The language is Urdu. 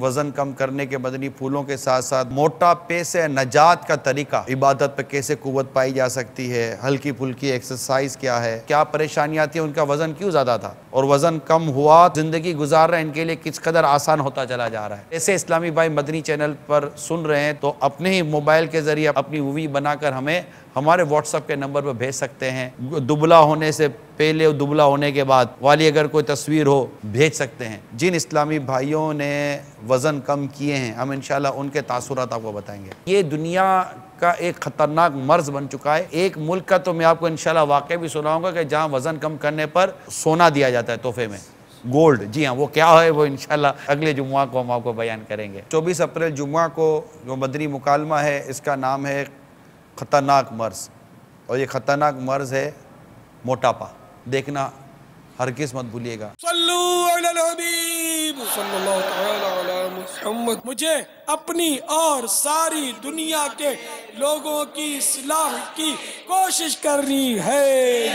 وزن کم کرنے کے مدنی پھولوں کے ساتھ ساتھ موٹاپے سے نجات کا طریقہ، عبادت پہ کیسے قوت پائی جا سکتی ہے، ہلکی پھلکی ایکسرسائز کیا ہے، کیا پریشانیاں تھیں، ان کا وزن کیوں زیادہ تھا اور وزن کم ہوا، زندگی گزارنا ان کے لیے کس قدر آسان ہوتا چلا جا رہا ہے۔ ایسے اسلامی بھائی مدنی چینل پر سن رہے ہیں تو اپنے ہی موبائل کے ذریعے اپنی مووی بنا کر ہمیں ہمارے واٹس ایپ کے نمبر پر بھیج سکتے ہیں۔ دبلا ہونے سے پہلے اور دبلا ہونے کے بعد والی اگر کوئی تصویر ہو بھیج سکتے ہیں۔ جن اسلامی بھائیوں نے وزن کم کیے ہیں ہم انشاءاللہ ان کے تاثرات آپ کو بتائیں گے۔ یہ دنیا کا ایک خطرناک مرض بن چکا ہے۔ ایک ملک کا تو میں آپ کو انشاءاللہ واقعہ بھی سناؤں گا کہ جہاں وزن کم کرنے پر سونا دیا جاتا ہے تحفے میں، گولڈ۔ جی ہاں، وہ کیا ہے وہ انشاءاللہ اگلے جمعہ کو ہم آپ کو بیان کریں گے۔ 24 اپریل جمعہ کو جو مدنی مکالمہ ہے اس کا نام ہے خطرناک مرض، اور یہ خطرناک مرض ہے موٹاپا۔ دیکھنا ہرگز مت بھولیے گا۔ صلو علی الحبیب صلی اللہ تعالی علی محمد۔ مجھے اپنی اور ساری دنیا کے لوگوں کی اصلاح کی کوشش کرنی ہے۔